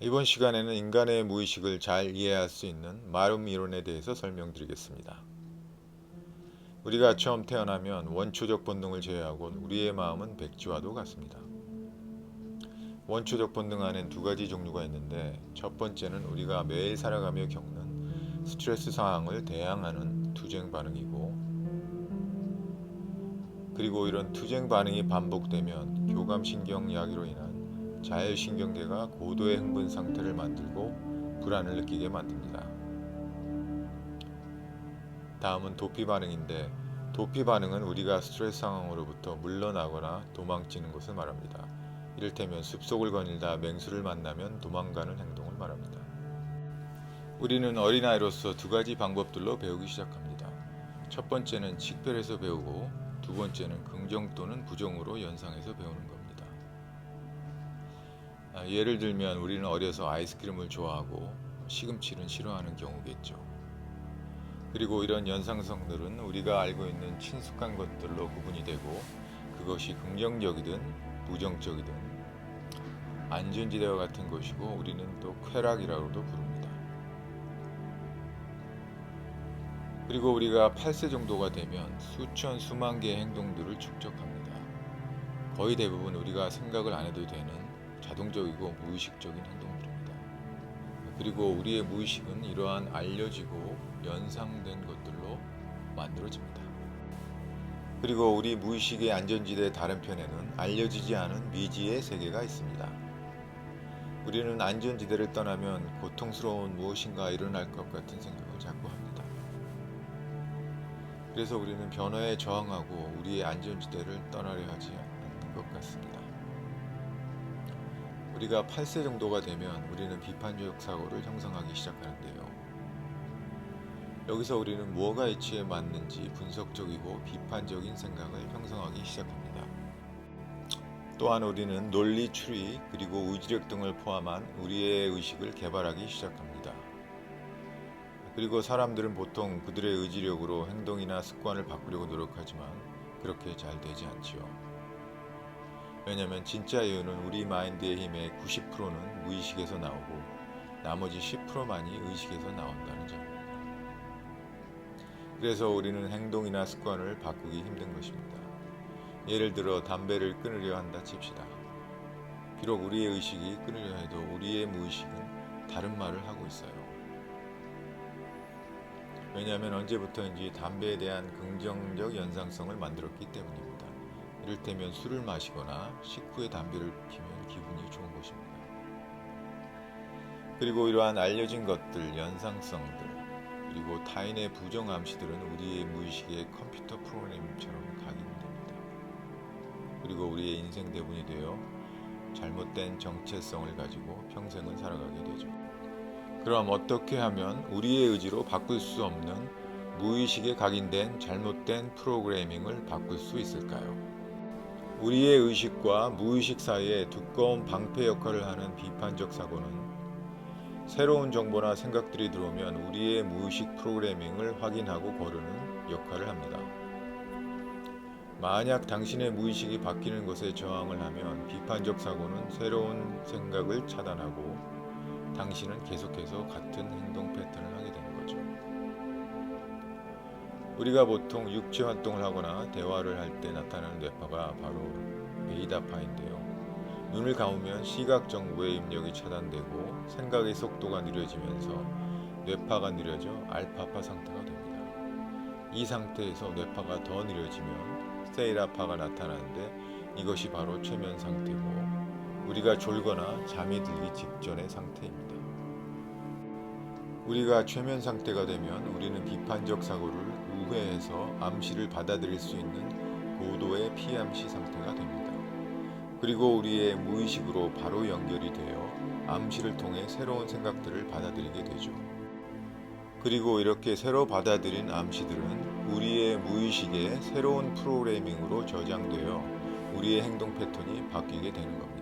이번 시간에는 인간의 무의식을 잘 이해할 수 있는 마름 이론에 대해서 설명드리겠습니다. 우리가 처음 태어나면 원초적 본능을 제외하고 우리의 마음은 백지와도 같습니다. 원초적 본능 안엔 두 가지 종류가 있는데, 첫 번째는 우리가 매일 살아가며 겪는 스트레스 상황을 대항하는 투쟁 반응이고, 그리고 이런 투쟁 반응이 반복되면 교감신경 이야기로 인한 자율신경계가 고도의 흥분 상태를 만들고 불안을 느끼게 만듭니다. 다음은 도피 반응인데, 도피 반응은 우리가 스트레스 상황으로부터 물러나거나 도망치는 것을 말합니다. 이를테면 숲속을 거닐다 맹수를 만나면 도망가는 행동을 말합니다. 우리는 어린아이로서 두 가지 방법들로 배우기 시작합니다. 첫 번째는 식별해서 배우고, 두 번째는 긍정 또는 부정으로 연상해서 배우는 겁니다. 예를 들면 우리는 어려서 아이스크림을 좋아하고 시금치를 싫어하는 경우겠죠. 그리고 이런 연상성들은 우리가 알고 있는 친숙한 것들로 구분이 되고, 그것이 긍정적이든 부정적이든 안전지대와 같은 것이고, 우리는 또 쾌락이라고도 부릅니다. 그리고 우리가 8세 정도가 되면 수천 수만 개의 행동들을 축적합니다. 거의 대부분 우리가 생각을 안 해도 되는 자동적이고 무의식적인 행동들입니다. 그리고 우리의 무의식은 이러한 알려지고 연상된 것들로 만들어집니다. 그리고 우리 무의식의 안전지대의 다른 편에는 알려지지 않은 미지의 세계가 있습니다. 우리는 안전지대를 떠나면 고통스러운 무엇인가 일어날 것 같은 생각을 자꾸 합니다. 그래서 우리는 변화에 저항하고 우리의 안전지대를 떠나려 하지 않는 것 같습니다. 우리가 8세 정도가 되면 우리는 비판적 사고를 형성하기 시작하는데요. 여기서 우리는 무엇가 이치에 맞는지 분석적이고 비판적인 생각을 형성하기 시작합니다. 또한 우리는 논리, 추리, 그리고 의지력 등을 포함한 우리의 의식을 개발하기 시작합니다. 그리고 사람들은 보통 그들의 의지력으로 행동이나 습관을 바꾸려고 노력하지만 그렇게 잘 되지 않지요. 왜냐하면 진짜 이유는 우리 마인드의 힘의 90%는 무의식에서 나오고 나머지 10%만이 의식에서 나온다는 점입니다. 그래서 우리는 행동이나 습관을 바꾸기 힘든 것입니다. 예를 들어 담배를 끊으려 한다 칩시다. 비록 우리의 의식이 끊으려 해도 우리의 무의식은 다른 말을 하고 있어요. 왜냐하면 언제부터인지 담배에 대한 긍정적 연상성을 만들었기 때문입니다. 이를테면 술을 마시거나 식후에 담배를 피우면 기분이 좋은 것입니다. 그리고 이러한 알려진 것들, 연상성들, 그리고 타인의 부정 암시들은 우리의 무의식의 컴퓨터 프로그램처럼 각인됩니다. 그리고 우리의 인생 대본이 되어 잘못된 정체성을 가지고 평생을 살아가게 되죠. 그럼 어떻게 하면 우리의 의지로 바꿀 수 없는 무의식에 각인된 잘못된 프로그래밍을 바꿀 수 있을까요? 우리의 의식과 무의식 사이에 두꺼운 방패 역할을 하는 비판적 사고는 새로운 정보나 생각들이 들어오면 우리의 무의식 프로그래밍을 확인하고 거르는 역할을 합니다. 만약 당신의 무의식이 바뀌는 것에 저항을 하면 비판적 사고는 새로운 생각을 차단하고 당신은 계속해서 같은 행동 패턴을 하게 되는 거죠. 우리가 보통 육체 활동을 하거나 대화를 할 때 나타나는 뇌파가 바로 베이타파인데요. 눈을 감으면 시각 정보의 입력이 차단되고 생각의 속도가 느려지면서 뇌파가 느려져 알파파 상태가 됩니다. 이 상태에서 뇌파가 더 느려지면 세이라파가 나타나는데, 이것이 바로 최면 상태고 우리가 졸거나 잠이 들기 직전의 상태입니다. 우리가 최면 상태가 되면 우리는 비판적 사고를 우회해서 암시를 받아들일 수 있는 고도의 피암시 상태가 됩니다. 그리고 우리의 무의식으로 바로 연결이 되어 암시를 통해 새로운 생각들을 받아들이게 되죠. 그리고 이렇게 새로 받아들인 암시들은 우리의 무의식의 새로운 프로그래밍으로 저장되어 우리의 행동 패턴이 바뀌게 되는 겁니다.